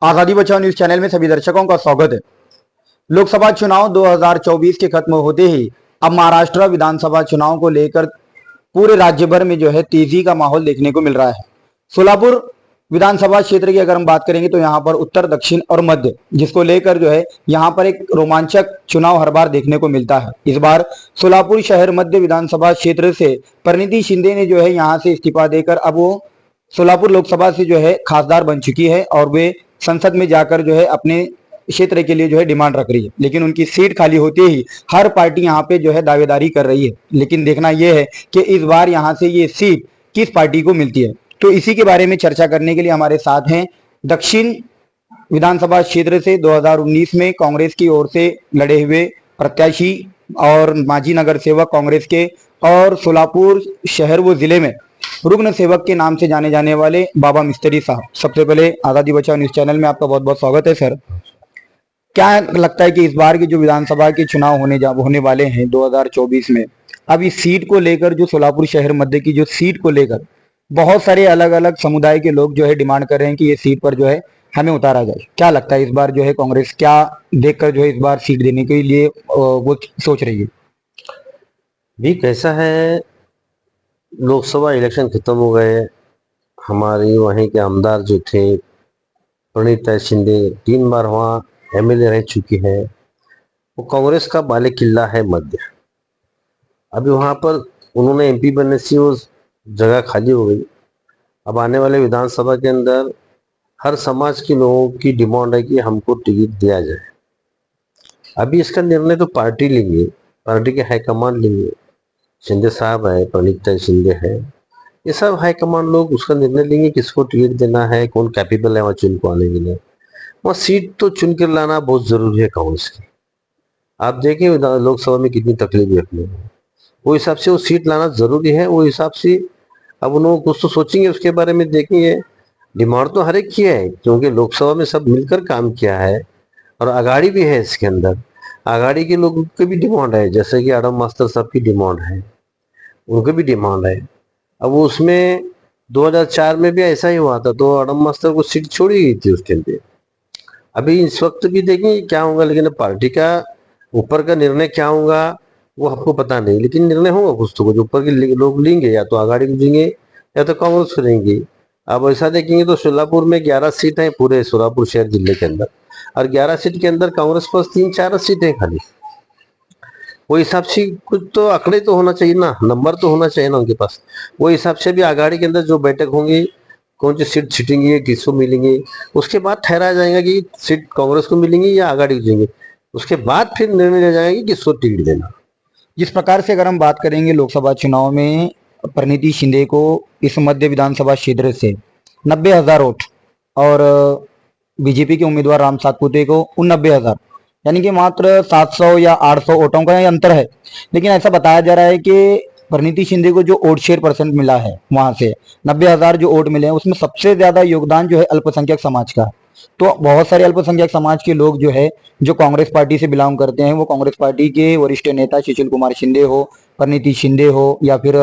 आजादी बचाओ news channel में सभी दर्शकों का स्वागत है। लोकसभा चुनाव 2024 के खत्म होते ही अब महाराष्ट्र विधानसभा चुनाव को लेकर पूरे राज्य भर में जो है तेजी का माहौल देखने को मिल रहा है। सोलापुर विधानसभा क्षेत्र की अगर हम बात करेंगे तो यहाँ पर उत्तर, दक्षिण और मध्य, जिसको लेकर जो है यहाँ पर एक रोमांचक चुनाव हर बार देखने को मिलता है। इस बार सोलापुर शहर मध्य विधानसभा क्षेत्र से परिणीति शिंदे ने जो है यहाँ से इस्तीफा देकर अब वो सोलापुर लोकसभा से जो है खासदार बन चुकी है और वे संसद में जाकर जो है अपने क्षेत्र के लिए जो है डिमांड रख रही है। लेकिन उनकी सीट खाली होते ही हर पार्टी यहाँ पे जो है दावेदारी कर रही है। लेकिन देखना यह है कि इस बार यहाँ से ये सीट किस पार्टी को मिलती है। तो इसी के बारे में चर्चा करने के लिए हमारे साथ हैं दक्षिण विधानसभा क्षेत्र से 2019 में कांग्रेस की ओर से लड़े हुए प्रत्याशी और माजी नगर सेवक कांग्रेस के और सोलापुर शहर व जिले में रुग्ण सेवक के नाम से जाने जाने वाले बाबा मिस्त्री साहब। सबसे पहले आजादी बचाओ न्यूज चैनल में आपका बहुत बहुत स्वागत है सर। क्या लगता है कि इस बार की जो विधानसभा के चुनाव होने वाले हैं 2024 में, अब इस सीट को लेकर जो सोलापुर शहर मध्य की जो सीट को लेकर बहुत सारे अलग अलग समुदाय के लोग जो है डिमांड कर रहे हैं कि ये सीट पर जो है हमें उतारा जाए। क्या लगता है इस बार जो है कांग्रेस क्या देखकर जो है इस बार सीट देने के लिए वो सोच रही है? भी कैसा है, लोकसभा इलेक्शन खत्म हो गए। हमारी वहीं के आमदार जो थे प्रणीता शिंदे 3 बार वहाँ एमएलए रह चुकी है। वो कांग्रेस का बाले किला है मध्य। अभी वहाँ पर उन्होंने एमपी बनने से वो जगह खाली हो गई। अब आने वाले विधानसभा के अंदर हर समाज के लोगों की डिमांड है कि हमको टिकट दिया जाए। अभी इसका निर्णय तो पार्टी लेंगे, पार्टी के हाईकमान लेंगे। शिंदे साहब है, प्रणीता शिंदे है, ये सब हाईकमान लोग उसका निर्णय लेंगे किसको टिकट देना है, कौन कैपेबल है वहाँ चुन को आने के लिए। वहाँ सीट तो चुन कर लाना बहुत जरूरी है कांग्रेस की। आप देखें लोकसभा में कितनी तकलीफ अपने वो हिसाब से वो सीट लाना जरूरी है। वो हिसाब से अब उन्होंने कुछ तो सोचेंगे, उसके बारे में देखेंगे। डिमांड तो हर एक की है क्योंकि लोकसभा में सब मिलकर काम किया है और अगाड़ी भी है। इसके अंदर अगाड़ी के लोगों की भी डिमांड है, जैसे कि आडम मास्टर साहब की डिमांड है, उनकी भी डिमांड है। अब वो उसमें 2004 में भी ऐसा ही हुआ था तो आडम मास्टर को सीट छोड़ी गई थी उसके अंदर। अभी इस वक्त भी देखेंगे क्या होगा, लेकिन पार्टी का ऊपर का निर्णय क्या होगा वो हमको पता नहीं, लेकिन निर्णय होगा कुछ तो कुछ ऊपर के लोग लेंगे, या तो आगाड़ी को लेंगे या तो कांग्रेस करेंगे। अब ऐसा देखेंगे तो सोलापुर में 11 सीट है पूरे सोलापुर शहर जिले के अंदर, और 11 सीट के अंदर कांग्रेस पास 3-4 सीट है खाली। वो हिसाब से कुछ तो आंकड़े तो होना चाहिए ना, नंबर तो होना चाहिए ना उनके पास। वो हिसाब से भी आगाड़ी के अंदर जो बैठक होंगी, कौन सी सीट छिटेंगी, किसको मिलेंगे, उसके बाद ठहराया जाएगा कि सीट कांग्रेस को मिलेंगी या आगाड़ी को देंगे। उसके बाद फिर निर्णय लिया जाएगा कि किसको टिकट देना। जिस प्रकार से अगर हम बात करेंगे लोकसभा चुनाव में परिणीति शिंदे को इस मध्य विधानसभा क्षेत्र से 90,000 वोट और बीजेपी के उम्मीदवार राम सातपुते को 89,000, यानी कि मात्र 700 या 800 वोटों का अंतर है। लेकिन ऐसा बताया जा रहा है कि परिणीति शिंदे को जो वोट शेयर परसेंट मिला है वहां से 90,000 जो वोट मिले हैं उसमें सबसे ज्यादा योगदान जो है अल्पसंख्यक समाज का। तो बहुत सारे अल्पसंख्यक समाज के लोग जो है जो कांग्रेस पार्टी से बिलोंग करते हैं, वो कांग्रेस पार्टी के वरिष्ठ नेता सुशील कुमार शिंदे हो, परिणीति शिंदे हो, या फिर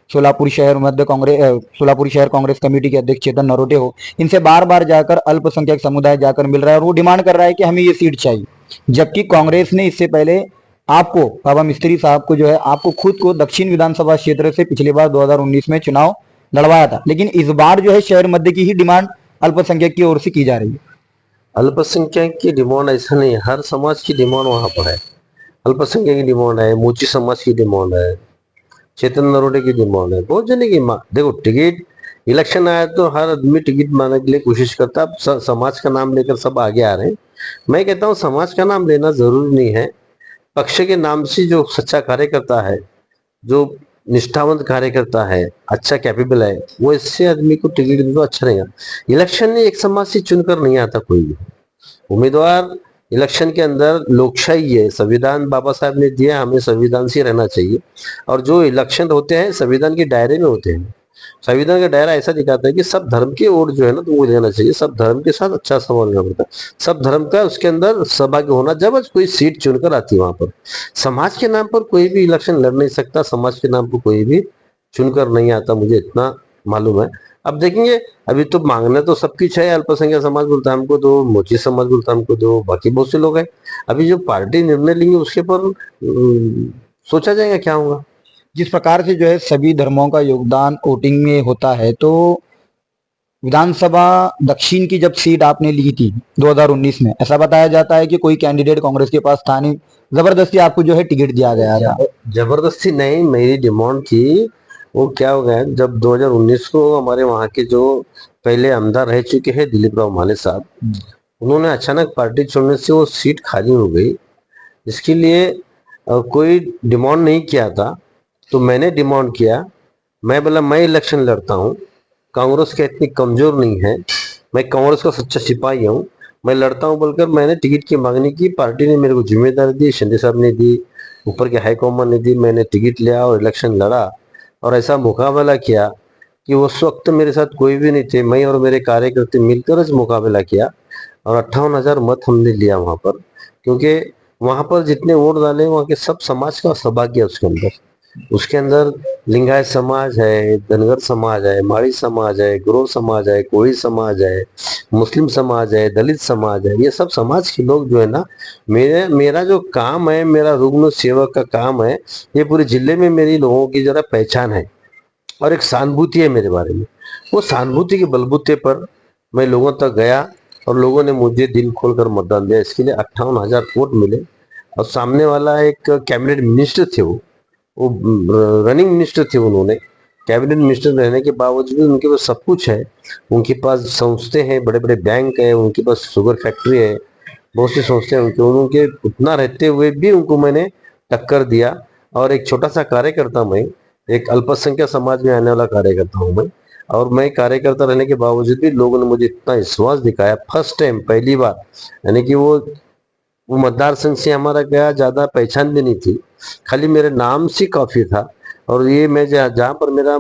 सोलापुर शहर मध्य कांग्रेस सोलापुर शहर कांग्रेस कमेटी के अध्यक्ष चेतन नरोटे हो, इनसे बार बार जाकर अल्पसंख्यक समुदाय जाकर मिल रहा है और वो डिमांड कर रहा है कि हमें ये सीट चाहिए। जबकि कांग्रेस ने इससे पहले आपको बाबा मिस्त्री साहब को जो है आपको खुद को दक्षिण विधानसभा क्षेत्र से पिछली बार 2019 में चुनाव लड़वाया था। लेकिन इस बार जो है शहर मध्य की ही डिमांड अल्पसंख्यक की ओर से की जा रही है। अल्पसंख्यक की डिमांड ऐसा नहीं है, हर समाज की डिमांड वहां पर है। अल्पसंख्यक की डिमांड है, मोची समाज की डिमांड है, चेतन नरोटे की डिमांड है, बहुत जने की। देखो टिकट इलेक्शन आया तो हर आदमी टिकट मांगने के लिए कोशिश करता है। अब समाज का नाम लेकर सब आगे आ रहे हैं। मैं कहता हूँ समाज का नाम लेना जरूरी नहीं है, पक्ष के नाम से जो सच्चा कार्यकर्ता है, जो निष्ठावंत कार्यकर्ता है, अच्छा कैपेबल है, वो इससे आदमी को टिकट दे तो अच्छा रहेगा। इलेक्शन में एक समाज से चुनकर नहीं आता कोई भी उम्मीदवार। इलेक्शन के अंदर लोकशाही है, संविधान बाबा साहब ने दिया, हमें संविधान से रहना चाहिए। और जो इलेक्शन होते हैं संविधान के दायरे में होते हैं। संविधान का दायरा ऐसा दिखाता है कि सब धर्म के वोट जो है ना तुमको देना चाहिए, सब धर्म के साथ अच्छा संवाद करना पड़ता है, सब धर्म का उसके अंदर सहभागी होना जब कोई सीट चुनकर आती है वहां पर। समाज के नाम पर कोई भी इलेक्शन लड़ नहीं सकता, समाज के नाम पर कोई भी चुनकर नहीं आता, मुझे इतना मालूम है। अब देखेंगे, अभी तो मांगना तो सब कुछ है, अल्पसंख्यक समाज बोलता है हमको दो, मोची समाज बोलता है हमको दो, बाकी बहुत से लोग हैं। अभी जो पार्टी निर्णय लेंगे उसके पर सोचा जाएगा क्या होगा। जिस प्रकार से जो है सभी धर्मों का योगदान वोटिंग में होता है, तो विधानसभा दक्षिण की जब सीट आपने ली थी 2019 में, ऐसा बताया जाता है कि कोई कैंडिडेट कांग्रेस के पास था नहीं, जबरदस्ती आपको जो है टिकट दिया गया था। जबरदस्ती नहीं, मेरी डिमांड थी। वो क्या हो गया, जब 2019 को हमारे वहाँ के जो पहले आमदार रह चुके हैं दिलीप राव माले साहब, उन्होंने अचानक पार्टी छोड़ने से वो सीट खाली हो गई। इसके लिए कोई डिमांड नहीं किया था, तो मैंने डिमांड किया। मैं बोला मैं इलेक्शन लड़ता हूँ, कांग्रेस का इतनी कमजोर नहीं है, मैं कांग्रेस का सच्चा सिपाही हूँ, मैं लड़ता हूँ बोलकर मैंने टिकट की मांगनी की। पार्टी ने मेरे को जिम्मेदारी दी, शिंदे साहब ने दी, ऊपर के हाईकमान ने दी। मैंने टिकट लिया और इलेक्शन लड़ा और ऐसा मुकाबला किया कि उस वक्त मेरे साथ कोई भी नहीं थे, मैं और मेरे कार्यकर्ता मिलकर इस मुकाबला किया और 58,000 मत हमने लिया वहां पर। क्योंकि वहां पर जितने वोट डाले वहां के सब समाज का सौभाग्य है उसके अंदर लिंगायत समाज है, धनगर समाज है, माड़ी समाज है, गुरु समाज है, कोई समाज है, मुस्लिम समाज है, दलित समाज है। ये सब समाज के लोग जो है ना, मेरा जो काम है, मेरा रुग्ण सेवक का काम है, ये पूरे जिले में मेरी लोगों की जरा पहचान है और एक सहानुभूति है मेरे बारे में। वो सहानुभूति के बलबूते पर मैं लोगों तक गया और लोगों ने मुझे दिल खोलकर मतदान दिया। इसके लिए 58,000 वोट मिले। और सामने वाला एक कैबिनेट मिनिस्टर थे, वो रनिंग मिनिस्टर थे। उन्होंने कैबिनेट मिनिस्टर रहने के बावजूद उनके पास सब कुछ है, उनके पास संस्थे हैं, बड़े बड़े बैंक है, उनके पास शुगर फैक्ट्री है, बहुत सी संस्थे हैं उनके उतना रहते हुए भी उनको मैंने टक्कर दिया। और एक छोटा सा कार्यकर्ता, मैं एक अल्पसंख्यक समाज में आने वाला कार्यकर्ता हूँ मैं, और मैं कार्यकर्ता रहने के बावजूद भी लोगों ने मुझे इतना विश्वास दिखाया। फर्स्ट टाइम, पहली बार, यानी कि वो मतदार संघ से हमारा क्या ज्यादा पहचान भी नहीं थी, खाली मेरे नाम से काफी था। और ये मैं जहाँ पर मेरा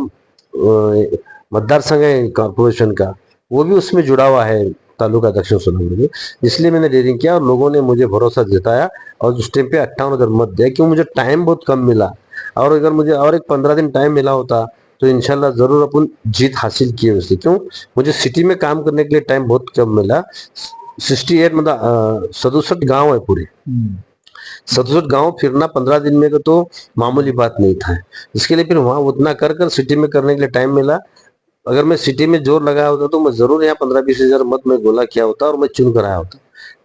मतदार संघ है कॉर्पोरेशन का, वो भी उसमें जुड़ा हुआ है, तालुका दक्षिण सोनभद्र में। इसलिए मैंने डेयरिंग किया और लोगों ने मुझे भरोसा जताया और उस टाइम पे 58,000 मत दिया। क्यों, मुझे टाइम बहुत कम मिला, और अगर मुझे और एक 15 दिन टाइम मिला होता तो इंशाल्लाह जरूर अपन जीत हासिल किए उससे। क्यों, मुझे सिटी में काम करने के लिए टाइम बहुत कम मिला। 68 मतलब 67 गांव है पूरे, 67 गांव फिरना 15 दिन में तो मामूली बात नहीं था। इसके लिए फिर वहां उतना कर कर सिटी में करने के लिए टाइम मिला। अगर मैं सिटी में जोर लगाया होता तो मैं जरूर यहाँ 15-20 हजार मत में गोला किया होता और मैं चुन कर आया होता।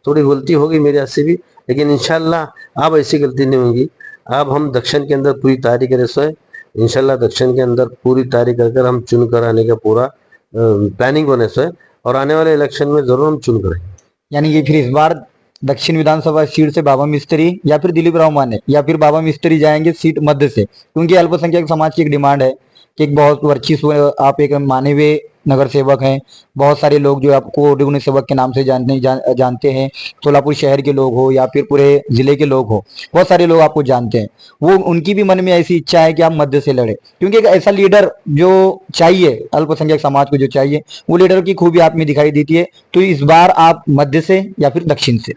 थोड़ी गलती होगी मेरे हाथ से भी, लेकिन इंशाल्लाह अब ऐसी गलती नहीं होगी। अब हम दक्षिण के अंदर पूरी तैयारी करें सोए, इंशाल्लाह दक्षिण के अंदर पूरी तैयारी कर हम चुन कर आने का पूरा प्लानिंग बने सोए, और आने वाले इलेक्शन में जरूर हम चुन करेंगे। यानी कि फिर इस बार दक्षिण विधानसभा सीट से बाबा मिस्त्री या फिर दिलीप राव माने या फिर बाबा मिस्त्री जाएंगे सीट मध्य से, क्योंकि अल्पसंख्यक समाज की एक डिमांड है कि एक बहुत वर्चस्व, आप एक मानवीय नगर सेवक हैं। बहुत सारे लोग जो आपको रुग्ण सेवक के नाम से जानते हैं, सोलापुर शहर के लोग हो या फिर पूरे जिले के लोग हो, बहुत सारे लोग आपको जानते हैं। वो उनकी भी मन में ऐसी इच्छा है कि आप मध्य से लड़े, क्योंकि एक ऐसा लीडर जो चाहिए अल्पसंख्यक समाज को, जो चाहिए वो लीडर की खूबी आप में दिखाई देती है। तो इस बार आप मध्य से या फिर दक्षिण से?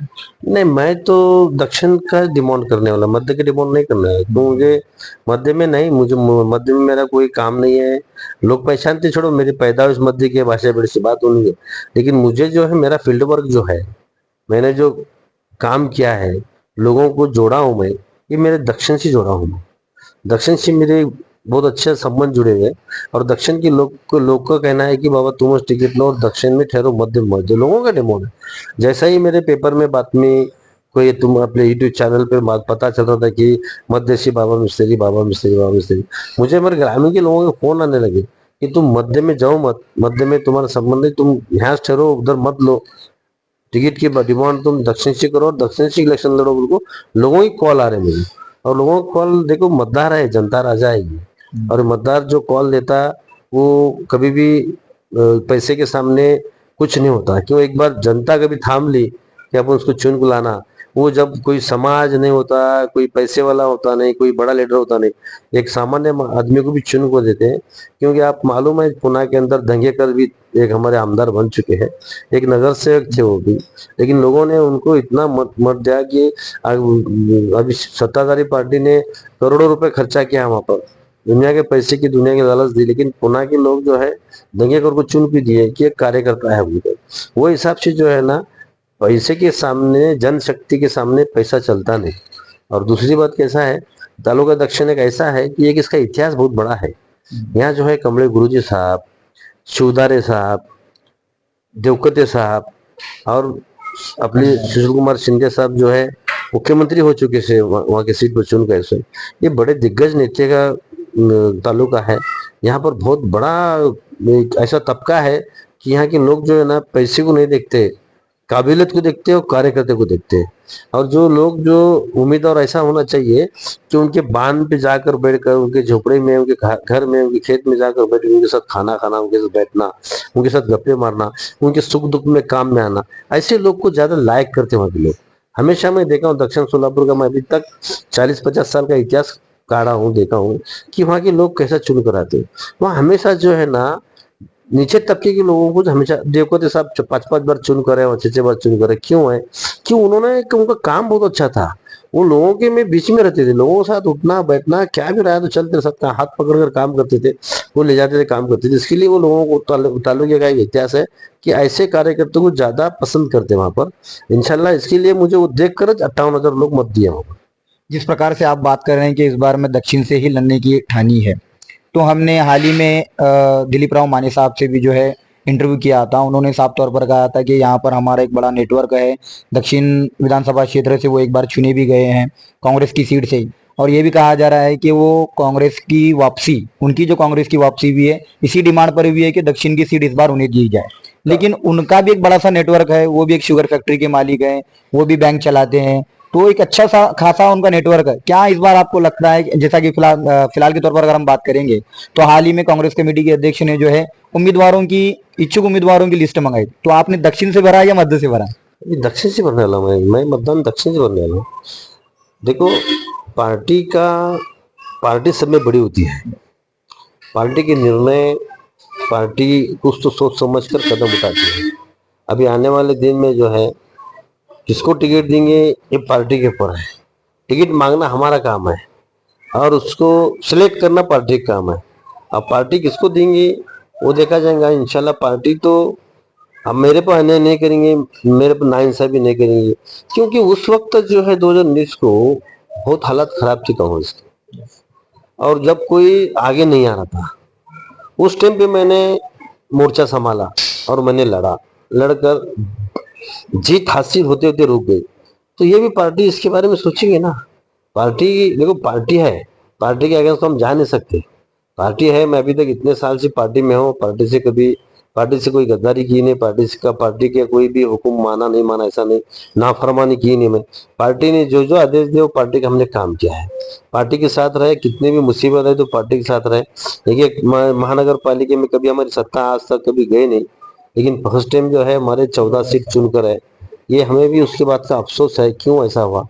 नहीं, मैं तो दक्षिण का डिमांड करने वाला, मध्य की डिमांड नहीं करना है। तो मुझे मध्य में नहीं, मुझे मध्य में मेरा कोई काम नहीं है। लोग पहचानते, छोड़ो, मेरी पैदाइश मध्य की, भाषा बड़ी सी बात होनी है। लेकिन मुझे जो है मेरा फील्ड वर्क जो है, मैंने जो काम किया है, लोगों को जोड़ा हूं मैं, ये मेरे दक्षिण से जोड़ा हूं मैं। दक्षिण से मेरे बहुत अच्छे संबंध जुड़े हुए हैं। और दक्षिण के लोग का कहना है कि बाबा तुम उस टिकट लो और दक्षिण में ठहरो, मध्य मध्य लोगों का डिमांड है। जैसा ही मेरे पेपर में बात में कोई, तुम अपने यूट्यूब चैनल पे बात पता चल रहा था कि मध्य से बाबा मिस्त्री, बाबा मिस्त्री, बाबा मिस्त्री, मुझे मेरे ग्रामीण के लोगों के फोन आने लगे कि तुम मध्य में जाओ मत, मध्य में तुम्हारा संबंध है, तुम यहाँ से ठहरो, उधर मत लो टिकट की डिमांड, तुम दक्षिण से करो और दक्षिण से इलेक्शन लड़ो। बिल्कुल लोगों की कॉल आ रहे मुझे, और लोगों का कॉल देखो, मतदार है, जनता राजा है। और मतदार जो कॉल देता वो कभी भी पैसे के सामने कुछ नहीं होता। क्यों, एक बार जनता कभी थाम ली कि अपन उसको चुन को लाना, वो जब कोई समाज नहीं होता, कोई पैसे वाला होता नहीं, कोई बड़ा लीडर होता नहीं, एक सामान्य आदमी को भी चुन को देते हैं। क्योंकि आप मालूम है पुणे के अंदर दंगेकर भी एक हमारे आमदार बन चुके हैं, एक नगर सेवक थे वो भी, लेकिन लोगों ने उनको इतना मत दिया कि अभी सत्ताधारी पार्टी ने करोड़ों रुपए खर्चा किया वहां पर, दुनिया के पैसे की, दुनिया की लालच दी, लेकिन पुणे के लोग जो है दंगेकर को चुन भी दिए कि एक कार्यकर्ता है उनके। वो हिसाब से जो है ना, पैसे के सामने, जनशक्ति के सामने पैसा चलता नहीं। और दूसरी बात कैसा है, तालुका दक्षिण एक ऐसा है कि एक इसका इतिहास बहुत बड़ा है। यहाँ जो है कमले गुरुजी साहब, शिवदारे साहब, देवकते साहब और अपने सुशील कुमार शिंदे साहब जो है मुख्यमंत्री हो चुके से वहाँ के सीट पर चुन गए से। ये बड़े दिग्गज नेता का तालुका है। यहाँ पर बहुत बड़ा एक ऐसा तबका है कि यहाँ के लोग जो है ना पैसे को नहीं देखते, काबिलियत को देखते हैं और कार्यकर्ता को देखते हैं। और जो लोग, जो उम्मीदवार ऐसा होना चाहिए कि उनके बांध पे जाकर बैठकर, उनके झोपड़े में, उनके घर में, उनके खेत में जाकर बैठ उनके साथ खाना खाना, उनके साथ बैठना, उनके साथ गप्पे मारना, उनके सुख दुख में काम में आना, ऐसे लोग को ज्यादा लायक करते हैं वहाँ के लोग। हमेशा मैं देखा हूँ दक्षिण सोलापुर का, मैं अभी तक 40-50 साल का इतिहास काढ़ा हूँ, देखा हूँ कि वहाँ के लोग कैसा चुन कर आते हैं। वहाँ हमेशा जो है ना नीचे तबके के लोगों को हमेशा, देवकोते साहब 5-5 बार चुन करे और 6-6 बार चुन करे, क्यों है? क्यों? उनका काम बहुत अच्छा था। वो लोगों के में बीच में रहते थे, लोगों के साथ उठना बैठना, क्या भी रहा तो चलते सकता, हाथ पकड़कर काम करते थे, वो ले जाते थे, काम करते थे। इसके लिए वो लोगों को तालुके का एक इतिहास है कि ऐसे कार्यकर्ताओं को ज्यादा पसंद करते वहां पर। इंशाल्लाह इसके लिए मुझे वो देख कर 58,000 लोग मत दिए वहां पर। जिस प्रकार से आप बात कर रहे हैं कि इस बार में दक्षिण से ही लड़ने की ठानी है, तो हमने हाल ही में दिलीप राव माने साहब से भी जो है इंटरव्यू किया था। उन्होंने साफ तौर पर कहा था कि यहाँ पर हमारा एक बड़ा नेटवर्क है, दक्षिण विधानसभा क्षेत्र से वो एक बार चुने भी गए हैं कांग्रेस की सीट से ही। और ये भी कहा जा रहा है कि वो कांग्रेस की वापसी, उनकी जो कांग्रेस की वापसी भी है, इसी डिमांड पर भी है कि दक्षिण की सीट इस बार उन्हें दी जाए। लेकिन उनका भी एक बड़ा सा नेटवर्क है, वो भी एक शुगर फैक्ट्री के मालिक है, वो भी बैंक चलाते हैं, तो एक अच्छा सा खासा उनका नेटवर्क है। क्या इस बार आपको लगता है जैसा कि फिलहाल के तौर पर अगर हम बात करेंगे, तो हाल ही में कांग्रेस कमेटी के अध्यक्ष ने जो है उम्मीदवारों की, इच्छुक उम्मीदवारों की लिस्ट मंगाई, तो आपने दक्षिण से भरा या मध्य से भरा? ये दक्षिण से भरने वाला मैं मतदान दक्षिण से भरने वाला हूँ। देखो, पार्टी सब में बड़ी होती है। पार्टी के निर्णय, पार्टी कुछ तो सोच समझ कर कदम उठाती है। अभी आने वाले दिन में जो है किसको टिकट देंगे ये पार्टी के ऊपर है। टिकट मांगना हमारा काम है और उसको सिलेक्ट करना पार्टी का काम है। अब पार्टी किसको देंगे वो देखा जाएगा। इंशाल्लाह पार्टी तो अब मेरे पर अन्याय नहीं करेंगे, मेरे पर नाइंसाफी नहीं करेंगे, क्योंकि उस वक्त जो है 2019 को बहुत हालत खराब थी कांग्रेस की, और जब कोई आगे नहीं आ रहा था उस टाइम पे मैंने मोर्चा संभाला और मैंने लड़कर जीत हासिल होते होते रुक गई। तो ये भी पार्टी इसके बारे में सोचेंगे ना। पार्टी, देखो पार्टी है, पार्टी के अगेंस्ट हम जा नहीं सकते। पार्टी है, मैं अभी तक इतने साल से पार्टी में हूँ, पार्टी से कोई गद्दारी की नहीं, पार्टी के कोई भी हुक्म माना नहीं माना, ऐसा नहीं, नाफरमानी की नहीं। मैं पार्टी ने जो जो आदेश दिए वो पार्टी का हमने काम किया है। पार्टी के साथ रहे, कितनी भी मुसीबत है तो पार्टी के साथ रहे। देखिए महानगर पालिका में कभी हमारी सत्ता आज तक कभी गई नहीं, लेकिन फर्स्ट टाइम जो है हमारे 14 सीट चुनकर है। ये हमें भी उसके बाद का अफसोस है क्यों ऐसा हुआ।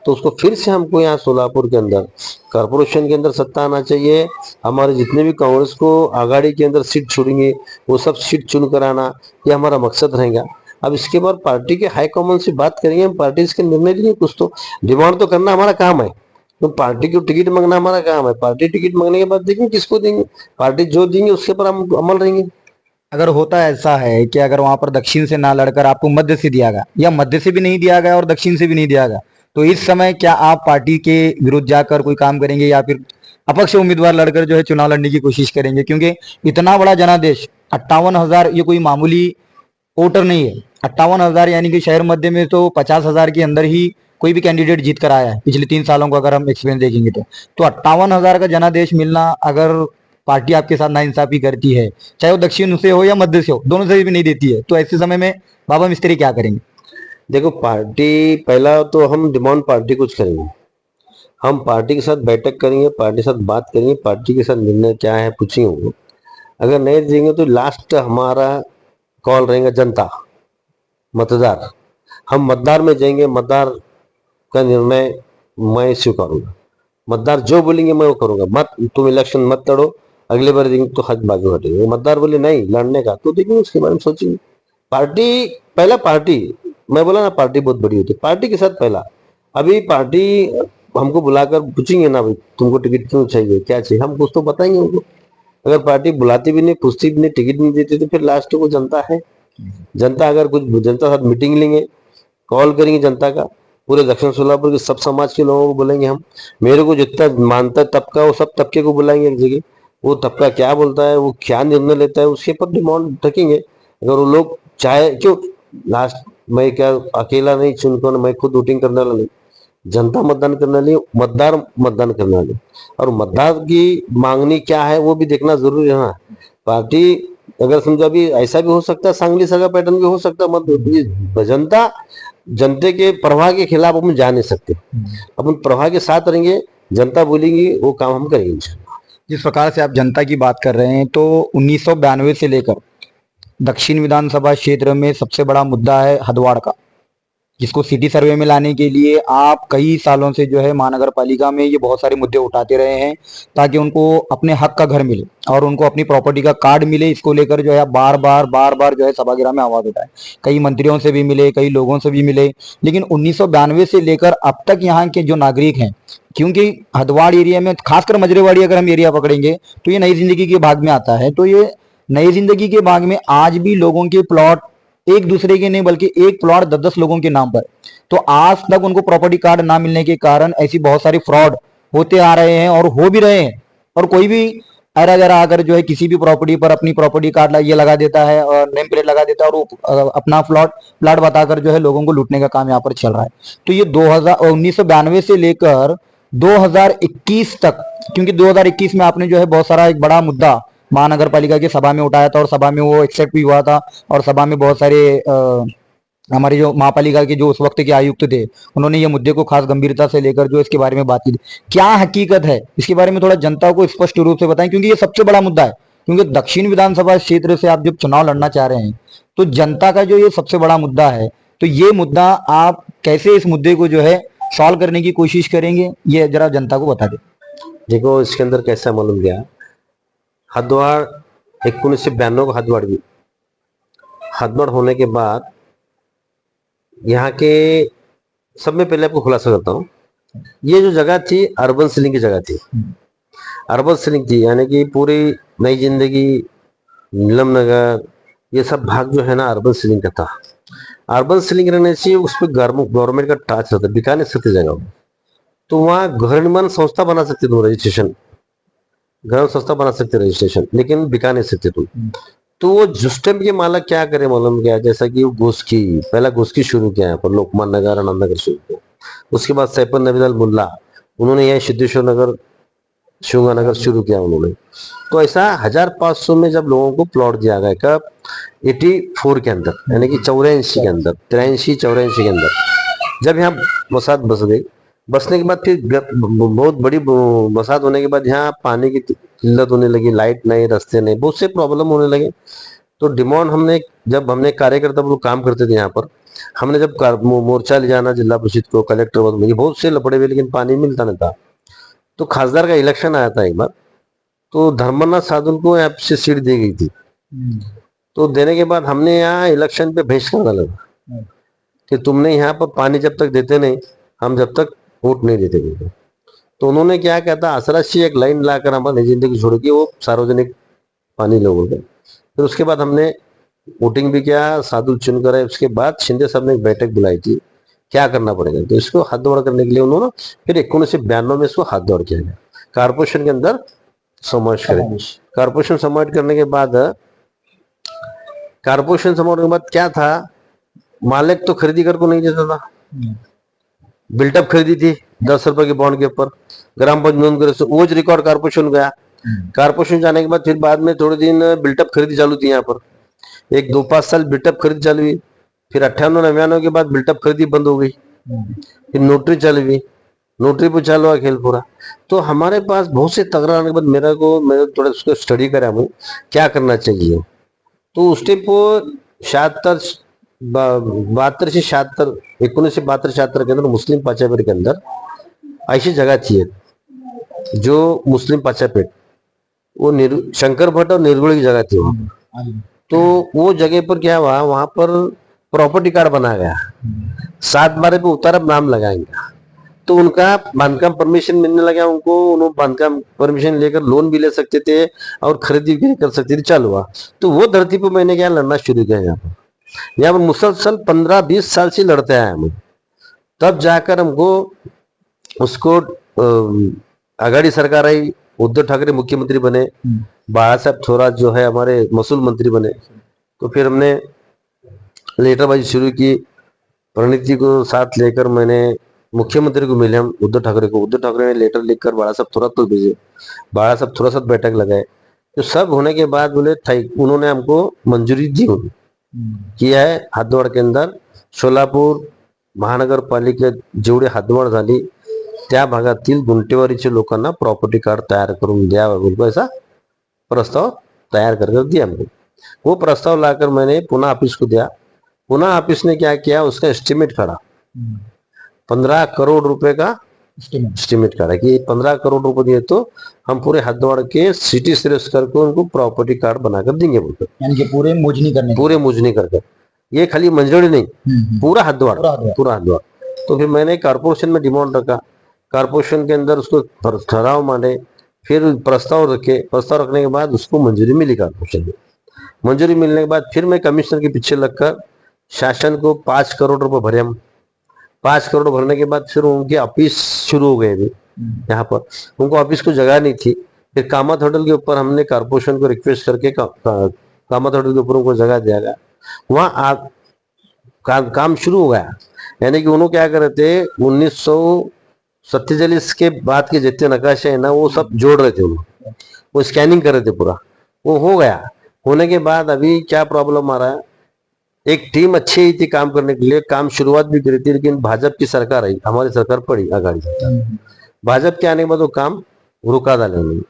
तो उसको फिर से हमको यहाँ सोलापुर के अंदर कॉर्पोरेशन के अंदर सत्ता आना चाहिए। हमारे जितने भी कांग्रेस को आघाड़ी के अंदर सीट छोड़ेंगे वो सब सीट चुन कर आना, ये हमारा मकसद रहेगा। अब इसके बाद पार्टी के हाईकमान से बात करेंगे, हम पार्टी इसके निर्णय लेंगे। कुछ तो डिमांड तो करना हमारा काम है, तो पार्टी को टिकट मांगना हमारा काम है। पार्टी टिकट मांगने के बाद देखेंगे किसको देंगे, पार्टी जो देंगे उसके पर हम अमल रहेंगे। अगर होता ऐसा है कि अगर वहां पर दक्षिण से ना लड़कर आपको मध्य से दिया गया, या मध्य से भी नहीं दिया गया और दक्षिण से भी नहीं दिया गया, तो इस समय क्या आप पार्टी के विरुद्ध जाकर कोई काम करेंगे या फिर अपक्ष उम्मीदवार लड़कर जो है चुनाव लड़ने की कोशिश करेंगे? क्योंकि इतना बड़ा जनादेश 58,000, ये कोई मामूली वोटर नहीं है। 58,000 यानी कि शहर मध्य में तो 50,000 के अंदर ही कोई भी कैंडिडेट जीत कर आया है पिछले 3 सालों का अगर हम एक्सपीरियंस देखेंगे तो 58,000 का जनादेश मिलना, अगर पार्टी आपके साथ नाइंसाफी करती है, चाहे वो दक्षिण से हो या मध्य से हो, दोनों से भी नहीं देती है, तो ऐसे समय में बाबा मिस्त्री क्या करेंगे? देखो, पार्टी पहला तो हम डिमांड पार्टी कुछ करेंगे, हम पार्टी के साथ बैठक करेंगे, पार्टी के साथ बात करेंगे, पार्टी के साथ निर्णय क्या है पूछेंगे। अगर नहीं देंगे तो लास्ट हमारा कॉल रहेगा जनता, मतदार। हम मतदार में जाएंगे, मतदार का निर्णय मैं स्वीकारूंगा। मतदार जो बोलेंगे मैं वो करूंगा। मत तुम इलेक्शन मत लड़ो, अगले बार देंगे तो हज बाजू हटेंगे। मतदार बोले नहीं लड़ने का, तो देखेंगे उसके बारे में सोचेंगे। पार्टी पहला, पार्टी मैं बोला ना पार्टी बहुत बड़ी होती है, पार्टी के साथ पहला। अभी पार्टी हमको बुलाकर पूछेंगे ना भाई तुमको टिकट क्यों चाहिए, क्या चाहिए, हम कुछ तो बताएंगे उनको। अगर पार्टी बुलाती भी नहीं, पूछती भी नहीं, टिकट नहीं देती, तो फिर लास्ट को जनता है। जनता अगर कुछ जनता साथ मीटिंग लेंगे, कॉल करेंगे जनता का, पूरे दक्षिण सोलापुर के सब समाज के लोगों को बुलाएंगे हम। मेरे को जितना मानता तबका वो सब तबके को बुलाएंगे एक जगह, वो तबका क्या बोलता है, वो क्या निर्णय लेता है, उसके ऊपर डिमांड रखेंगे। अगर वो लोग चाहे क्यों, लास्ट मैं क्या अकेला नहीं चुनकर, मैं खुद वोटिंग करने वाला नहीं, जनता मतदान करने वाली, मतदार मतदान करने वाले, और मतदार की मांगनी क्या है वो भी देखना जरूरी है ना। पार्टी अगर समझो अभी ऐसा भी हो सकता है, सांगली सगा पैटर्न भी हो सकता है, मत जनता जनता के प्रवाह के खिलाफ हम जा नहीं सकते, अपन प्रवाह के साथ रहेंगे, जनता बोलेंगी वो काम हम करेंगे। जिस प्रकार से आप जनता की बात कर रहे हैं, तो 1992 से लेकर दक्षिण विधानसभा क्षेत्र में सबसे बड़ा मुद्दा है हदवाड़ का, जिसको सिटी सर्वे में लाने के लिए आप कई सालों से जो है महानगर पालिका में ये बहुत सारे मुद्दे उठाते रहे हैं, ताकि उनको अपने हक का घर मिले और उनको अपनी प्रॉपर्टी का कार्ड मिले। इसको लेकर जो है आप बार बार जो है सभागृह में आवाज उठाए, कई मंत्रियों से भी मिले, कई लोगों से भी मिले, लेकिन 1992 से लेकर अब तक यहाँ के जो नागरिक हैं, क्योंकि हदवाड़ एरिया में खासकर मजरेवाड़ी अगर हम एरिया पकड़ेंगे तो ये नई जिंदगी के भाग में आता है। तो ये नई जिंदगी के भाग में आज भी लोगों के प्लॉट एक दूसरे के नहीं, बल्कि एक प्लॉट 10-10 लोगों के नाम पर, तो आज तक उनको प्रॉपर्टी कार्ड ना मिलने के कारण ऐसी बहुत सारी फ्रॉड होते आ रहे हैं और हो भी रहे हैं। और कोई भी अरा जरा आकर जो है किसी भी प्रॉपर्टी पर अपनी प्रॉपर्टी कार्ड ये लगा देता है और नेम प्लेट लगा देता है, और वो अपना प्लॉट बताकर जो है लोगों को लूटने का काम यहाँ पर चल रहा है। तो ये 1992 से लेकर 2021 तक, क्योंकि 2021 में आपने जो है बहुत सारा एक बड़ा मुद्दा महानगर पालिका की सभा में उठाया था और सभा में वो एक्सेप्ट भी हुआ था, और सभा में बहुत सारे हमारे जो महापालिका के जो उस वक्त के आयुक्त थे, उन्होंने ये मुद्दे को खास गंभीरता से लेकर जो इसके बारे में बात की थी। क्या हकीकत है इसके बारे में थोड़ा जनता को स्पष्ट रूप से बताएं, क्योंकि ये सबसे बड़ा मुद्दा है। क्योंकि दक्षिण विधानसभा क्षेत्र से आप जब चुनाव लड़ना चाह रहे हैं, तो जनता का जो ये सबसे बड़ा मुद्दा है, तो ये मुद्दा आप कैसे इस मुद्दे को जो है सॉल्व करने की कोशिश करेंगे, ये जरा जनता को बता दें। देखो इसके अंदर कैसा मालूम गया, हदवाड़ 1992 का हदवाड़ होने के बाद यहाँ के सब में पहले आपको खुलासा करता हूँ, ये जो जगह थी अर्बन सिलिंग की जगह थी, अर्बन सिलिंग थी, यानी कि पूरी नई जिंदगी, नीलम नगर, ये सब भाग जो है ना अर्बन सिलिंग का था। अर्बन सिलिंग रहने से उस पर गवर्नमेंट का टच रहता, बिका नहीं सकती जगह, तो वहाँ घर निर्माण संस्था बना सकते तुम, रजिस्ट्रेशन घर संस्था बना सकते रजिस्ट्रेशन, लेकिन बिका नहीं सकते तुम। तो वो जिस टाइम के मालक क्या करे मालूम क्या, जैसा कि वो गोस्की, पहला गोस्की शुरू किया यहाँ पर, लोकमान नगर, आनंद नगर शुरू किया, उसके बाद सैपन नबीलाल मुल्ला, उन्होंने यहाँ सिद्धेश्वर नगर, शुंगा नगर शुरू किया उन्होंने। तो ऐसा 1500 में जब लोगों को प्लॉट दिया गया, कब 84 के अंदर, यानी कि 84 के अंदर, 83-84 के अंदर, जब यहाँ बसात बस गई, बसने के बाद फिर बहुत बड़ी बरसात होने के बाद यहाँ पानी की किल्लत होने लगी, लाइट नहीं, रास्ते नहीं, बहुत से प्रॉब्लम होने लगे। तो डिमांड हमने, जब हमने कार्यकर्ता लोग काम करते थे यहाँ पर, हमने जब मोर्चा ले जाना जिला परिषद को, कलेक्टर को, बहुत से लपड़े हुए, लेकिन पानी मिलता नहीं था। तो खासदार का इलेक्शन आया था एक बार, तो धर्मनाथ साधु को यहाँ से सीट दी गई थी। तो देने के बाद हमने यहाँ इलेक्शन पे बहस करना लगा कि तुमने यहाँ पर पानी जब तक देते नहीं, हम जब तक वोट नहीं देते थे। तो उन्होंने क्या कहता, आसरा से एक लाइन लाकर हमारी जिंदगी छोड़ के वो सार्वजनिक पानी लोगों के। फिर उसके बाद हमने वोटिंग भी किया, साधु चुन कर, उसके बाद शिंदे साहब ने एक बैठक बुलाई थी, क्या करना पड़ेगा, तो इसको हदवाड़ करने के लिए उन्होंने फिर 1992 में इसको हदवाड़ किया गया, कारपोरेशन के अंदर समावेश करें। कारपोरेशन समावेश करने के बाद, कारपोरेशन समावेश के बाद क्या था, मालिक तो खरीदी कर को नहीं देता था, बिल्टअप खरीदी थी 10 रुपए के बॉन्ड के ऊपर, ग्राम पंचायत वो रिकॉर्ड कारपोरेशन गया। कारपोरेशन जाने के बाद फिर बाद में थोड़े दिन बिल्टअप खरीदी चालू थी यहाँ पर, 1-2-5 साल बिल्टअप खरीदी चालू हुई। फिर 98-99 के बाद बिल्टअप खरीदी बंद हो गई, फिर नोटरी चालू हुई, नोटरी पर चालू हुआ खेल पूरा। तो हमारे पास बहुत से तकरार आने के बाद मैं थोड़ा उसको स्टडी करा हूँ क्या करना चाहिए। तो उस टाइम को 72 से 76, 1972-76 के अंदर मुस्लिम पाचापेट के अंदर ऐसी जगह थी जो मुस्लिम पाचापेट, वो शंकर भट्ट और निर्गुण की जगह थी वहां। तो वो जगह पर क्या हुआ, वहां पर प्रॉपर्टी कार्ड बनाया गया, 7 बारे पे उतारा नाम लगाएंगे। तो उनका बांधकाम परमिशन मिलने लगा उनको, उन्होंने बांधकाम परमिशन लेकर लोन भी ले सकते थे और खरीदी भी कर सकते थे, चालू हुआ। तो वो धरती पर मैंने क्या लड़ना शुरू किया यहाँ पर मुसलसल 15-20 साल से लड़ते आए हम। तब जाकर हमको उसको आघाड़ी सरकार आई, उद्धव ठाकरे मुख्यमंत्री बने, बाला साहब थोरात जो है हमारे महसूल मंत्री बने। तो फिर हमने लेटरबाजी शुरू की, प्रणीति को साथ लेकर मैंने मुख्यमंत्री को मिले हम उद्धव ठाकरे को। उद्धव ठाकरे ने लेटर लिखकर बाला साहब थोरात को भेजे, बाला साहब थोड़ा सा बैठक लगाए। तो सब होने के बाद बोले उन्होंने हमको मंजूरी दी किया है हातवड के अंदर सोलापूर महानगरपालिका जेवढी हातवड झाली त्या भागातील गुंटेवारीच्या लोकांना प्रॉपर्टी कार्ड तयार करून द्यावा बिल्कुल ऐसा प्रस्ताव तैयार कर दिया हमको। वो प्रस्ताव लाकर मैंने पुनः ऑफिस को दिया। पुनः ऑफिस ने क्या किया, उसका एस्टिमेट खड़ा 15 करोड़ रुपए का एस्टिमेट करा कि 15 करोड़ रुपए दिए तो हम पूरे हदवाड़ के सिटी सर्विस करके उनको प्रॉपर्टी कार्ड बनाकर देंगे बोलकर, यानी कि पूरे मुजनी करके। ये खाली मंजड़ी नहीं, पूरा हदवाड़। तो फिर मैंने कारपोरेशन में डिमांड रखा, कारपोरेशन के अंदर उसको ठहराव माने, फिर प्रस्ताव रखे, प्रस्ताव रखने के बाद उसको मंजूरी मिली कारपोरेशन में। मंजूरी मिलने के बाद फिर मैं कमिश्नर के पीछे लगकर शासन को 5 करोड़ रुपए भरे हम। 5 करोड़ भरने के बाद फिर उनके ऑफिस शुरू हो गए अभी यहाँ पर। उनको ऑफिस को जगह नहीं थी। फिर कामत होटल के ऊपर हमने कारपोरेशन को रिक्वेस्ट करके कामत होटल के ऊपर उनको जगह दिया गया। वहाँ काम शुरू हो गया। यानी कि उन्होंने क्या करे थे, 1947 के बाद के जितने नकाशे है ना वो सब जोड़ रहे थे, उन्होंने वो स्कैनिंग कर रहे थे पूरा। वो हो गया। होने के बाद अभी क्या प्रॉब्लम आ रहा है, एक टीम अच्छी ही थी काम करने के लिए, काम शुरुआत भी करी थी, लेकिन भाजपा की सरकार आई, हमारी सरकार पड़ी आघाड़ी। भाजपा के आने के बाद वो काम रुका डाले उन्होंने।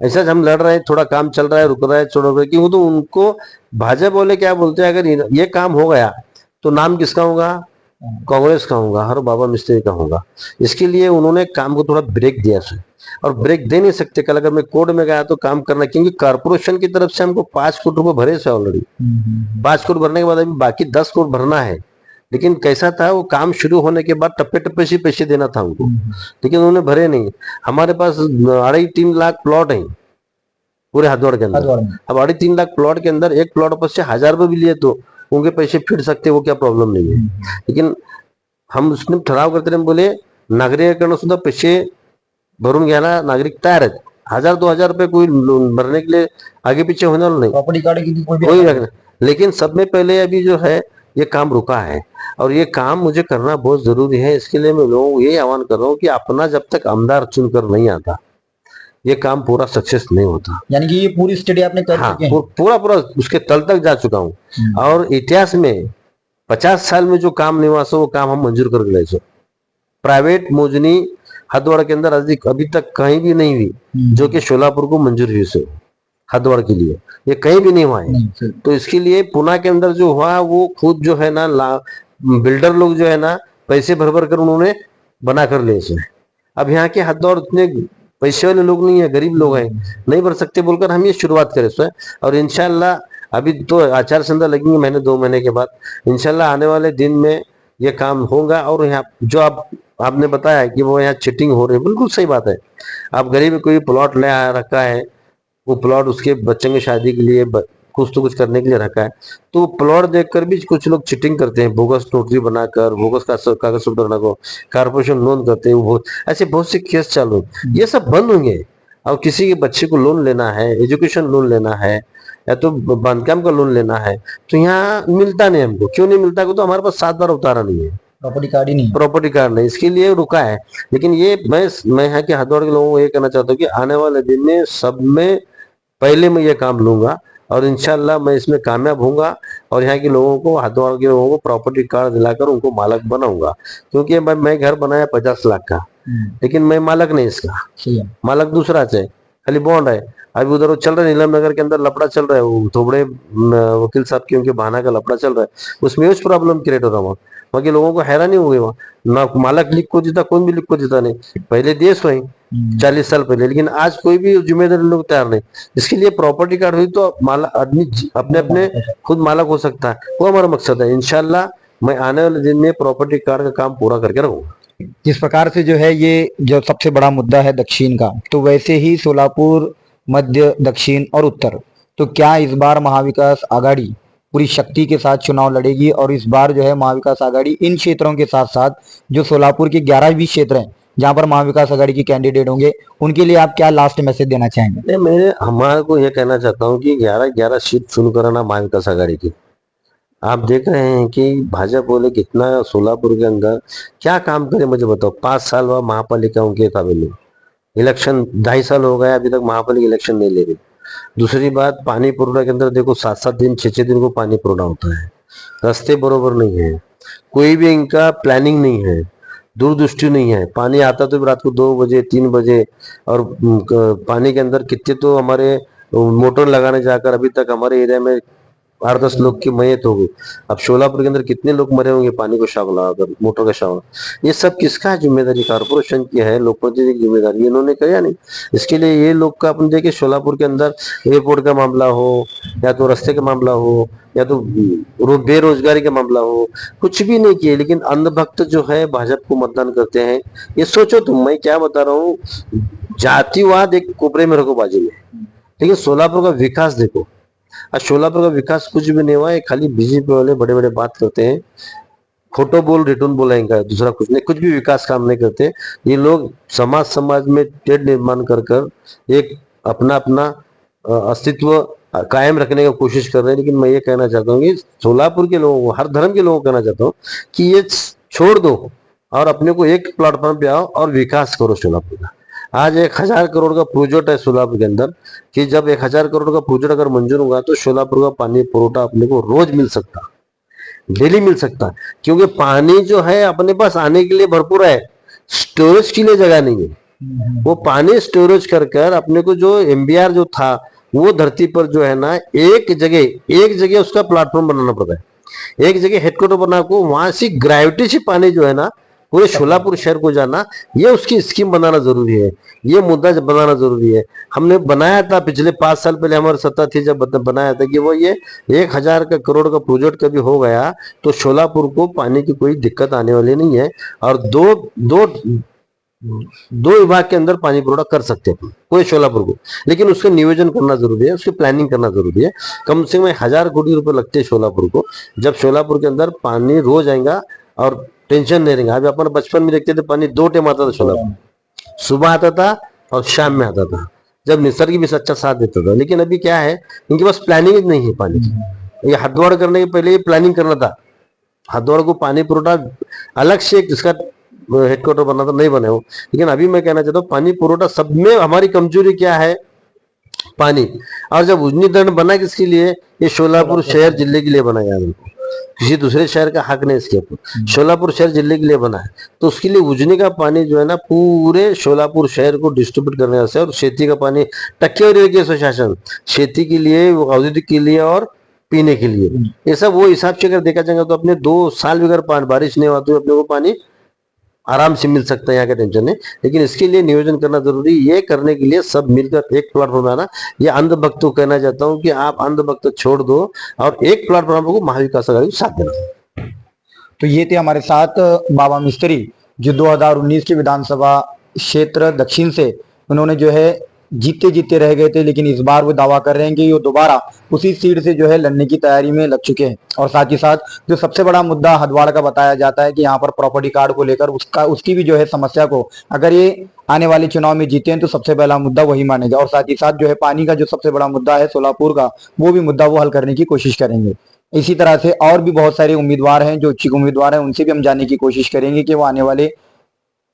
ऐसा हम लड़ रहे हैं, थोड़ा काम चल रहा है, रुक रहा है, छोड़ रहा है, क्यों तो उनको भाजपा बोले क्या बोलते हैं, अगर ये काम हो गया तो नाम किसका होगा, कांग्रेस का होगा, हर बाबा मिस्त्री का होगा। इसके लिए उन्होंने काम को थोड़ा ब्रेक दिया है, और ब्रेक दे नहीं सकते। कल अगर मैं कोर्ट में गया तो काम करना, क्योंकि कारपोरेशन की तरफ से हमको 5 करोड़ रुपए भरे से ऑलरेडी। 5 करोड़ भरने के बाद अभी बाकी 10 करोड़ भरना है। लेकिन कैसा था, वो काम शुरू होने के बाद टप्पे टप्पे से पैसे देना था हमको, लेकिन उन्होंने भरे नहीं। हमारे पास 2.5-3 लाख प्लॉट है पूरे हदवाड़ के अंदर। अब 2.5-3 लाख प्लॉट के अंदर एक प्लॉट पर से 1000 रुपये भी लिए तो उनके पैसे फिर सकते, वो क्या प्रॉब्लम नहीं है। लेकिन हम उसने ठराव करते रहे, बोले नागरिकांना सुद्धा पैसे भरून घ्यायला नागरिक तयार आहेत। 1000-2000 रुपये कोई भरने के लिए आगे पीछे होने वाला नहीं, प्रॉपर्टी कार्ड की कोई रखना। लेकिन सब में पहले अभी जो है ये काम रुका है, और ये काम मुझे करना बहुत जरूरी है। इसके लिए मैं लोगों को ये आह्वान कर रहा हूँ कि अपना जब तक आमदार चुनकर नहीं आता ये काम पूरा सक्सेस नहीं होता। यानी कि ये पूरी स्टडी आपने कर हाँ, चुके हैं। पूरा उसके तल तक जा चुका हूँ। और इतिहास में 50 साल में जो काम नहीं हुआ वो काम हम मंजूर कर गए। प्राइवेट मोजनी हदवाड़ के अंदर अभी तक कहीं भी नहीं हुई, जो कि शोलापुर को मंजूर हुई से हदवाड़ के लिए, ये कहीं भी नहीं हुआ है। तो इसके लिए पुणे के अंदर जो हुआ वो खुद जो है ना बिल्डर लोग जो है ना पैसे भर भर कर उन्होंने बना कर लिए इसे। अब यहाँ के हदवाड़ उतने पैसे वाले लोग नहीं है, गरीब लोग हैं, नहीं भर सकते बोलकर हम ये शुरुआत करें इसमें। और इंशाल्लाह अभी तो आचार संहिता लगेंगे महीने 2 महीने के बाद, इंशाल्लाह आने वाले दिन में ये काम होगा। और यहाँ जो आपने बताया कि वो यहाँ चीटिंग हो रही है, बिल्कुल सही बात है। आप गरीब कोई प्लॉट ले रखा है, वो प्लॉट उसके बच्चों की शादी के लिए कुछ तो कुछ करने के लिए रखा है, तो प्लॉट देखकर भी कुछ लोग चीटिंग करते हैं, बोगस नोटरी बनाकर, बोगस कागज पत्र बनाकर कारपोरेशन लोन करते हैं। ऐसे बहुत से केस चालू, ये सब बंद होंगे। और किसी के बच्चे को लोन लेना है, एजुकेशन लोन लेना है, या तो बांधकाम का लोन लेना है, तो यहाँ मिलता नहीं हमको। क्यों नहीं मिलता? तो हमारे पास 7 बार उतारा नहीं है, प्रॉपर्टी कार्ड नहीं, इसके लिए रुका है। लेकिन ये मैं यहाँ के हदवाड़ के लोगों को ये कहना चाहता हूँ कि आने वाले दिन में सब में पहले मैं ये काम लूंगा, और इंशाल्लाह मैं इसमें कामयाब होऊंगा। और यहाँ के लोगों को, हदवाड़ के लोगों को प्रॉपर्टी कार्ड दिलाकर उनको मालक बनाऊंगा। क्योंकि मैं घर बनाया 50 लाख का, लेकिन मैं मालक नहीं इसका, मालक दूसरा है, खाली बॉन्ड है। अभी उधर वो चल रहा है, नीलम नगर के अंदर लफड़ा चल रहा है, वो थोबड़े वकील साहब की उनके बहाना का लफड़ा चल रहा है, उसमें उस प्रॉब्लम क्रिएट हो रहा है। वहाँ के लोगों को हैरानी हो गई, वहाँ ना मालक लिख को देता, कौन भी लिख को देता नहीं। पहले देश हुई 40 साल पहले, लेकिन आज कोई भी जिम्मेदारी लोग तैयार नहीं। इसके लिए प्रॉपर्टी कार्ड हुई तो आदमी अपने अपने खुद मालक हो सकता है, वो हमारा मकसद है। इंशाल्लाह मैं आने वाले दिन में प्रॉपर्टी कार्ड का काम पूरा करके रहूंगा। जिस प्रकार से जो है ये जो सबसे बड़ा मुद्दा है दक्षिण का, तो वैसे ही सोलापुर, मध्य, दक्षिण और उत्तर, तो क्या इस बार महाविकास आघाड़ी पूरी शक्ति के साथ चुनाव लड़ेगी? और इस बार जो है महाविकास आघाड़ी इन क्षेत्रों के साथ साथ जो सोलापुर के 11-20 क्षेत्र हैं जहां पर महाविकास आघाड़ी के कैंडिडेट होंगे, उनके लिए आप क्या लास्ट मैसेज देना चाहेंगे? नहीं, मैं हमारे को ये कहना चाहता हूँ कि 11-11 सीट चुन कराना महाविकास आघाड़ी की। आप देख रहे हैं कि भाजपा वाले कितना सोलापुर के अंदर क्या काम करे, मुझे बताओ। 5 साल हुआ महापालिका उनके ताबे में, इलेक्शन 2.5 साल हो गया, अभी तक महापालिका इलेक्शन नहीं ले रही। दूसरी बात, पानी पुरवठा के अंदर देखो 7-7 दिन 6-6 दिन को पानी पुरवठा होता है, रास्ते बरोबर नहीं है, कोई भी इनका प्लानिंग नहीं है, दूरदृष्टि नहीं है। पानी आता तो रात को 2 बजे 3 बजे, और पानी के अंदर कितने तो हमारे मोटर लगाने जाकर अभी तक हमारे एरिया में 8-10 लोग की मौत हो गई। अब शोलापुर के अंदर कितने लोग मरे होंगे पानी को शॉक लगाकर, मोटर का शॉक। ये सब किसका है जिम्मेदारी? कारपोरेशन की है, लोक प्रतिनिधि की जिम्मेदारी, इन्होंने किया नहीं। इसके लिए ये लोग का अपन देखे, शोलापुर के अंदर एयरपोर्ट का मामला हो, या तो रास्ते का मामला हो, या तो बेरोजगारी का मामला हो, कुछ भी नहीं किए। लेकिन अंधभक्त जो है भाजपा को मतदान करते हैं। ये सोचो तुम, मैं क्या बता रहा हूँ, जातिवाद एक कोपरे में रखो बाजू में, लेकिन सोलापुर का विकास देखो। आज सोलापुर का विकास कुछ भी नहीं हुआ है, खाली बीजेपी वाले बड़े बड़े बात करते हैं, फोटो बोल रिटर्न बोलेंगे, दूसरा कुछ नहीं, कुछ भी विकास काम नहीं करते। ये लोग समाज में टेढ़ निर्माण कर कर एक अपना अपना अस्तित्व कायम रखने की कोशिश कर रहे हैं। लेकिन मैं ये कहना चाहता हूँ कि सोलापुर के लोगों को, हर धर्म के लोगों को कहना चाहता हूँ कि ये छोड़ दो और अपने को एक प्लेटफॉर्म पे आओ और विकास करो सोलापुर का। आज 1,000 करोड़ का प्रोजेक्ट है सोलापुर के अंदर, कि जब 1,000 करोड़ का प्रोजेक्ट अगर मंजूर होगा तो सोलापुर का पानी पुरोठा अपने को रोज मिल सकता, डेली मिल सकता। क्योंकि पानी जो है अपने पास आने के लिए भरपूर है, स्टोरेज के लिए जगह नहीं है। वो पानी स्टोरेज कर कर अपने को जो एमबीआर जो था, वो धरती पर जो है ना, एक जगह उसका प्लेटफॉर्म बनाना पड़ता है, एक जगह हेडक्वार्टर बना को वहां से ग्रेविटी से पानी जो है ना पूरे सोलापुर शहर को जाना, ये उसकी स्कीम बनाना जरूरी है, ये मुद्दा बनाना जरूरी है। हमने बनाया था पिछले 5 साल पहले, हमारी सत्ता थी जब बनाया था कि वो ये 1,000 करोड़ का प्रोजेक्ट कभी हो गया तो सोलापुर को पानी की कोई दिक्कत आने वाली नहीं है। और दो विभाग के अंदर पानी पुरोठा कर सकते हैं पूरे सोलापुर को, लेकिन उसका नियोजन करना जरूरी है, उसकी प्लानिंग करना जरूरी है। कम से कम 1,000 कोटी रुपए लगते हैं सोलापुर को, जब सोलापुर के अंदर पानी रोज आएगा और टेंशन नहीं रहेगा। अभी अपन बचपन में देखते थे पानी 2 टाइम आता था सोलापुर, सुबह आता था और शाम में आता था, जब निसर्ग भी अच्छा साथ देता था। लेकिन अभी क्या है, इनके पास प्लानिंग नहीं है पानी की। ये हथगोड़ करने के पहले ये प्लानिंग करना था, हथगोड़ को पानी पुरोठा अलग से जिसका हेडक्वार्टर बना था, नहीं बने हो। लेकिन अभी मैं कहना चाहता हूँ पानी पुरोठा सब में हमारी कमजोरी क्या है, पानी। और जब उजनी दंड बना किसके लिए, ये सोलापुर शहर जिले के लिए बनाया है, किसी दूसरे शहर का हक नहीं इसके ऊपर, सोलापुर शहर जिले के लिए बना है। तो उसके लिए उजनी का पानी जो है ना पूरे सोलापुर शहर को डिस्ट्रीब्यूट करने से, और खेती का पानी टक्केवारी के स्वशासन, खेती के लिए, औद्योगिक के लिए और पीने के लिए, ये सब वो हिसाब से अगर देखा जाएगा तो अपने 2 साल भी अगर बारिश नहीं हुआ तो अपने को पानी आराम से मिल सकता है, यहाँ का टेंशन नहीं। लेकिन इसके लिए नियोजन करना जरूरी, ये करने के लिए सब मिलकर एक प्लेटफॉर्म आना। ये अंधभक्त को कहना चाहता हूँ कि आप अंधभक्त छोड़ दो और एक प्लेटफॉर्म को महाविकास आघाड़ी को साथ देना। तो ये थे हमारे साथ बाबा मिस्त्री, जो 2019 के विधानसभा क्षेत्र दक्षिण से उन्होंने जो है जीते रह गए थे, लेकिन इस बार वो दावा कर रहे हैं कि वो दोबारा उसी सीट से जो है लड़ने की तैयारी में लग चुके हैं। और साथ ही साथ जो सबसे बड़ा मुद्दा हथवाड़ा का बताया जाता है कि यहाँ पर प्रॉपर्टी कार्ड को लेकर उसकी भी जो है समस्या को अगर ये आने वाले चुनाव में जीते हैं तो सबसे पहला मुद्दा वही मानेगा। और साथ ही साथ जो है पानी का जो सबसे बड़ा मुद्दा है सोलापुर का, वो भी मुद्दा वो हल करने की कोशिश करेंगे। इसी तरह से और भी बहुत सारे उम्मीदवार हैं जो इच्छुक उम्मीदवार हैं, उनसे भी हम जानने की कोशिश करेंगे कि वो आने वाले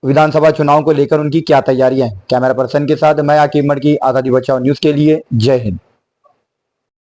विधानसभा चुनाव को लेकर उनकी क्या तैयारियां हैं। कैमरा पर्सन के साथ मैं आकिब मडकी, आजादी बचाओ न्यूज के लिए, जय हिंद।